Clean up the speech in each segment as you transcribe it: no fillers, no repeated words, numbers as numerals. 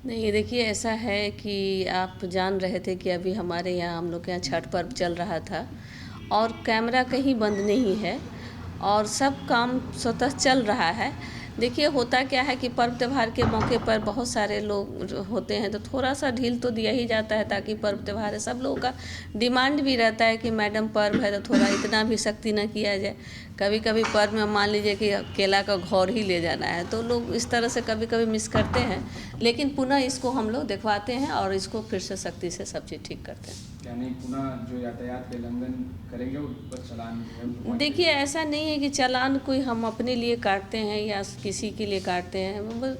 नहीं, देखिए ऐसा है कि आप जान रहे थे कि अभी हमारे यहाँ हम लोग के यहाँ छठ पर्व चल रहा था और कैमरा कहीं बंद नहीं है और सब काम स्वतः चल रहा है। देखिए होता क्या है कि पर्व त्योहार के मौके पर बहुत सारे लोग जो होते हैं तो थोड़ा सा ढील तो दिया ही जाता है, ताकि पर्व त्योहार है, सब लोगों का डिमांड भी रहता है कि मैडम पर्व है तो थोड़ा इतना भी सख्ती ना किया जाए। कभी कभी पर्व में मान लीजिए कि केला का घौर ही ले जाना है, तो लोग इस तरह से कभी कभी मिस करते हैं, लेकिन पुनः इसको हम लोग दिखवाते हैं और इसको फिर से सख्ती से सब चीज़ ठीक करते हैं। यानी पुनः जो यातायात के उल्लंघन करेंगे उन पर चालान देखिए ऐसा नहीं है कि चालान कोई हम अपने लिए काटते हैं या किसी के लिए काटते हैं, बस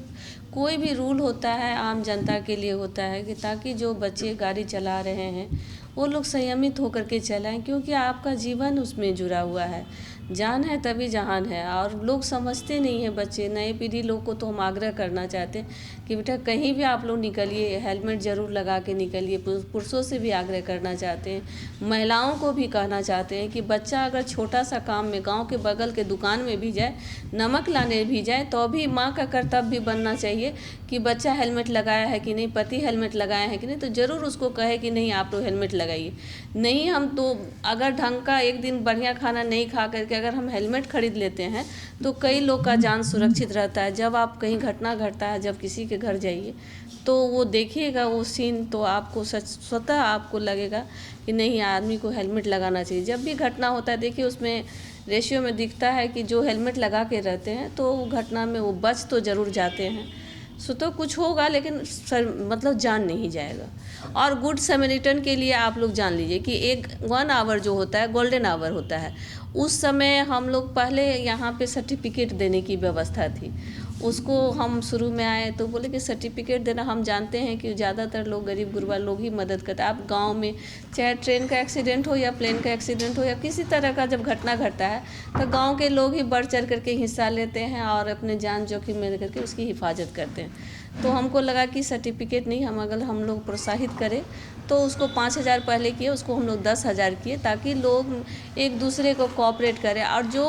कोई भी रूल होता है आम जनता के लिए होता है कि ताकि जो बच्चे गाड़ी चला रहे हैं वो लोग संयमित होकर के चलाएं, क्योंकि आपका जीवन उसमें जुड़ा हुआ है। जान है तभी जहान है, और लोग समझते नहीं हैं बच्चे, नए पीढ़ी लोग को तो हम आग्रह करना चाहते हैं कि बेटा कहीं भी आप लोग निकलिए हेलमेट ज़रूर लगा के निकलिए। पुरुषों से भी आग्रह करना चाहते हैं, महिलाओं को भी कहना चाहते हैं कि बच्चा अगर छोटा सा काम में गांव के बगल के दुकान में भी जाए, नमक लाने भी जाए, तो भी माँ का कर्तव्य भी बनना चाहिए कि बच्चा हेलमेट लगाया है कि नहीं, पति हेलमेट लगाया है कि नहीं, तो ज़रूर उसको कहे कि नहीं आप लोग हेलमेट लगाइए। नहीं हम तो अगर ढंग का एक दिन बढ़िया खाना नहीं खा करके अगर हम हेलमेट खरीद लेते हैं तो कई लोग का जान सुरक्षित रहता है। जब आप कहीं घटना घटता है, जब किसी के घर जाइए तो वो देखिएगा वो सीन, तो आपको स्वतः आपको लगेगा कि नहीं आदमी को हेलमेट लगाना चाहिए। जब भी घटना होता है देखिए उसमें रेशियो में दिखता है कि जो हेलमेट लगा के रहते हैं तो घटना में वो बच तो ज़रूर जाते हैं। सो तो कुछ होगा लेकिन मतलब जान नहीं जाएगा। और गुड समैरिटन के लिए आप लोग जान लीजिए कि 1 आवर जो होता है गोल्डन आवर होता है, उस समय हम लोग पहले यहाँ पे सर्टिफिकेट देने की व्यवस्था थी। उसको हम शुरू में आए तो बोले कि सर्टिफिकेट देना, हम जानते हैं कि ज़्यादातर लोग गरीब गुरबा लोग ही मदद करते हैं। आप गांव में चाहे ट्रेन का एक्सीडेंट हो या प्लेन का एक्सीडेंट हो या किसी तरह का जब घटना घटता है तो गांव के लोग ही बढ़ चढ़ करके हिस्सा लेते हैं और अपने जान जोखिम में करके उसकी हिफाजत करते हैं। तो हमको लगा कि सर्टिफिकेट नहीं, हम अगर हम लोग प्रोत्साहित करें तो उसको 5,000 पहले किए, उसको हम लोग 10,000 किए, ताकि लोग एक दूसरे को कोऑपरेट करें। और जो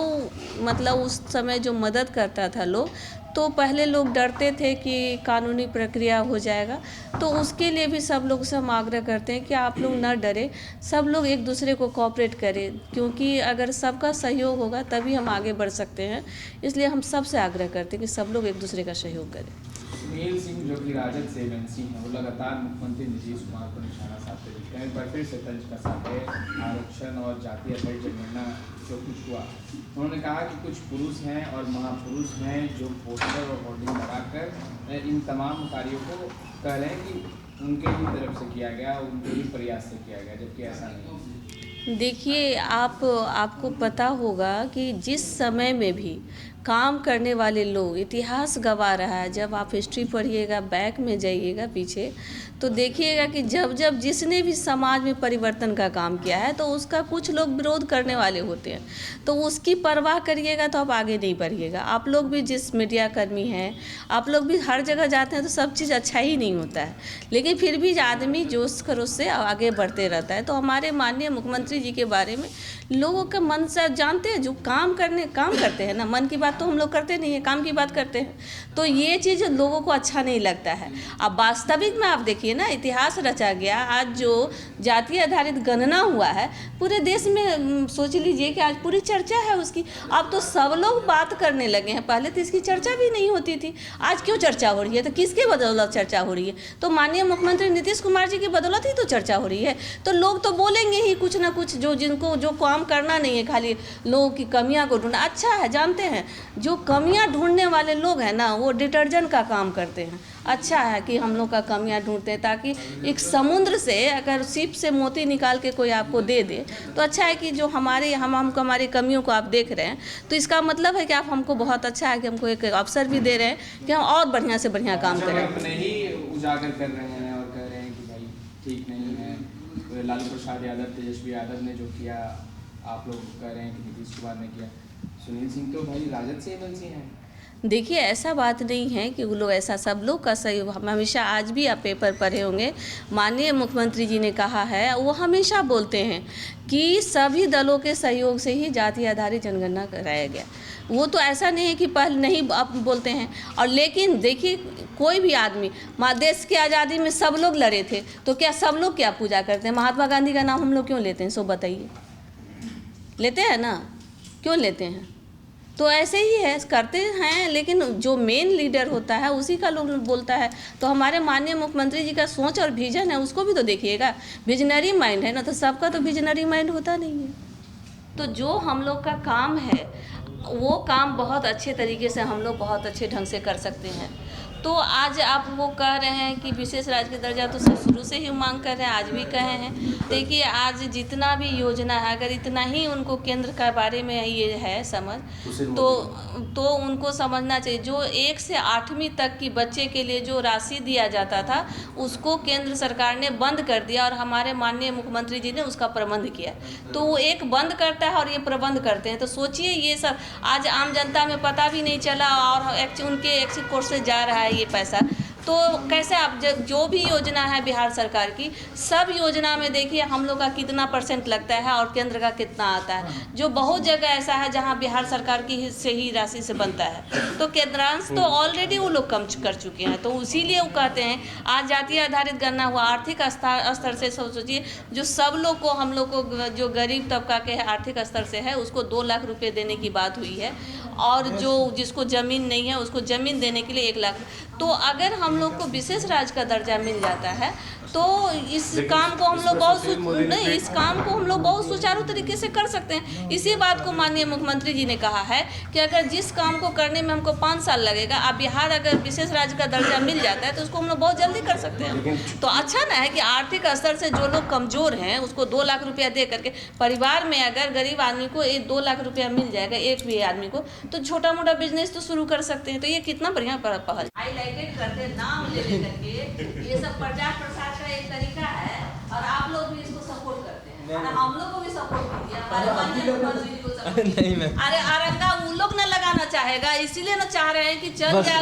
मतलब उस समय जो मदद करता था लोग, तो पहले लोग डरते थे कि कानूनी प्रक्रिया हो जाएगा, तो उसके लिए भी सब लोग से हम आग्रह करते हैं कि आप लोग न डरें, सब लोग एक दूसरे को कोऑपरेट करें, क्योंकि अगर सबका सहयोग होगा तभी हम आगे बढ़ सकते हैं। इसलिए हम सबसे आग्रह करते हैं कि सब लोग एक दूसरे का सहयोग करें। सुनील सिंह जो कि राजद से एमएनसी हैं, वो लगातार मुख्यमंत्री नीतीश कुमार पर निशाना साधते दिखते हैं। पर फिर से तंज कसाते आरक्षण और जातीय आधारित जनगणना जो कुछ हुआ, उन्होंने कहा कि कुछ पुरुष हैं और महापुरुष हैं जो पोस्टर और होर्डिंग लगाकर इन तमाम कार्यों को कह रहे हैं कि उनके ही तरफ से किया गया, उनके ही प्रयास से किया गया, जबकि ऐसा नहीं। देखिए आपको पता होगा कि जिस समय में भी काम करने वाले लोग, इतिहास गवा रहा है, जब आप हिस्ट्री पढ़िएगा, बैक में जाइएगा पीछे, तो देखिएगा कि जब जब जिसने भी समाज में परिवर्तन का काम किया है तो उसका कुछ लोग विरोध करने वाले होते हैं, तो उसकी परवाह करिएगा तो आप आगे नहीं बढ़िएगा। आप लोग भी जिस मीडिया कर्मी हैं, आप लोग भी हर जगह जाते हैं तो सब चीज़ अच्छा ही नहीं होता है, लेकिन फिर भी आदमी जोश खरोश से आगे बढ़ते रहता है। तो हमारे माननीय मुख्यमंत्री जी के बारे में लोगों के मन से जानते हैं, जो काम करते हैं ना, मन की बात तो हम लोग करते नहीं है, काम की बात करते हैं, तो ये चीज़ लोगों को अच्छा नहीं लगता है। अब वास्तविक में आप देखिए ना, इतिहास रचा गया, आज जो जातीय आधारित गणना हुआ है पूरे देश में, सोच लीजिए कि आज पूरी चर्चा है उसकी। अब तो सब लोग बात करने लगे हैं, पहले तो इसकी चर्चा भी नहीं होती थी। आज क्यों चर्चा हो रही है? तो किसके बदौलत चर्चा हो रही है? तो माननीय मुख्यमंत्री नीतीश कुमार जी की बदौलत ही तो चर्चा हो रही है। तो लोग तो बोलेंगे ही कुछ ना कुछ, जिनको जो काम करना नहीं है, खाली लोगों की कमियां को ढूंढना। अच्छा है, जानते हैं जो कमियां ढूंढने वाले लोग हैं ना, वो डिटर्जेंट का काम करते हैं। अच्छा है कि हम लोग का कमियां ढूंढते हैं, ताकि एक समुद्र से अगर सीप से मोती निकाल के कोई आपको दे दे तो अच्छा है कि जो हमारी कमियों को आप देख रहे हैं, तो इसका मतलब है कि आप हमको बहुत अच्छा है कि हमको एक अवसर भी दे रहे हैं कि हम और बढ़िया से बढ़िया काम करें। अपने ही उजागर कर रहे हैं और कह रहे हैं कि भाई ठीक नहीं है, लालू प्रसाद यादव, तेजस्वी यादव ने जो किया, आप लोग कह रहे हैं कि नीतीश कुमार ने किया। सुनील सिंह तो भाई राजद से एमएनसी हैं। देखिए ऐसा बात नहीं है कि वो लोग, ऐसा सब लोग का सही, हम हमेशा, आज भी आप पेपर पढ़े होंगे, माननीय मुख्यमंत्री जी ने कहा है, वो हमेशा बोलते हैं कि सभी दलों के सहयोग से ही जाति आधारित जनगणना कराया गया। वो तो ऐसा नहीं है कि पहले नहीं आप बोलते हैं। और लेकिन देखिए कोई भी आदमी देश की आज़ादी में सब लोग लड़े थे, तो क्या सब लोग क्या पूजा करते हैं? महात्मा गांधी का नाम हम लोग क्यों लेते हैं? सो बताइए, लेते हैं ना? क्यों लेते हैं? तो ऐसे ही है, करते हैं, लेकिन जो मेन लीडर होता है उसी का लोग बोलता है। तो हमारे माननीय मुख्यमंत्री जी का सोच और विजन है, उसको भी तो देखिएगा। विजनरी माइंड है ना, तो सबका तो विजनरी माइंड होता नहीं है। तो जो हम लोग का काम है वो काम बहुत अच्छे तरीके से हम लोग बहुत अच्छे ढंग से कर सकते हैं। तो आज आप वो कह रहे हैं कि विशेष राज्य का दर्जा, तो शुरू से ही मांग कर रहे हैं, आज भी कहे हैं। देखिए आज जितना भी योजना है, अगर इतना ही उनको केंद्र के बारे में ये है समझ, तो उनको समझना चाहिए। जो 1 से 8वीं तक की बच्चे के लिए जो राशि दिया जाता था उसको केंद्र सरकार ने बंद कर दिया और हमारे माननीय मुख्यमंत्री जी ने उसका प्रबंध किया। तो वो एक बंद करता है और ये प्रबंध करते हैं, तो सोचिए ये सब आज आम जनता में पता भी नहीं चला और उनके एक्सिट कोर्स से जा रहा है ये पैसा। तो कैसे आप जो भी योजना है बिहार सरकार की, सब योजना में देखिए हम लोग का कितना % लगता है और केंद्र का कितना आता है। जो बहुत जगह ऐसा है जहां बिहार सरकार की से ही राशि से बनता है, तो केंद्रांश तो ऑलरेडी वो लोग कम कर चुके हैं। तो इसीलिए वो कहते हैं आज जातीय आधारित गणना हुआ, आर्थिक स्तर से सोचिए, जो सब लोग को हम लोग को जो गरीब तबका के आर्थिक स्तर से है उसको 2 लाख रुपये देने की बात हुई है, और जो जिसको ज़मीन नहीं है उसको ज़मीन देने के लिए 1 लाख। तो अगर हम लोग को विशेष राज्य का दर्जा मिल जाता है तो इस काम को हम लोग बहुत सुचारू तरीके से कर सकते हैं। इसी बात को माननीय मुख्यमंत्री जी ने कहा है कि अगर जिस काम को करने में हमको 5 साल लगेगा, अब बिहार अगर विशेष राज्य का दर्जा मिल जाता है तो उसको हम लोग बहुत जल्दी कर सकते हैं। तो अच्छा ना है कि आर्थिक स्तर से जो लोग कमज़ोर हैं उसको 2 लाख रुपया दे करके, परिवार में अगर गरीब आदमी को 2 लाख रुपया मिल जाएगा एक भी आदमी को, तो छोटा मोटा बिजनेस तो शुरू कर सकते हैं। तो ये कितना बढ़िया पहल हाईलाइटेड करते, नाम ले करके, ये सब प्रचार प्रसार का एक तरीका है और आप लोग भी इसको सपोर्ट करते हैं। और हम लोग को भी सपोर्ट कीजिए, हमारे माननीय मुख्यमंत्री जी को सपोर्ट कीजिए। अरे अरंगा वो लोग ना लगाना चाहेगा, इसीलिए ना चाह रहे हैं कि चल जाए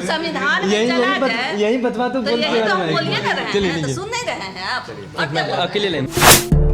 संविधान में चला जाए। यही बतवा तो यही तो हम बोलिए ना रहे हैं, तो सुन नहीं रहे हैं आप। अकेले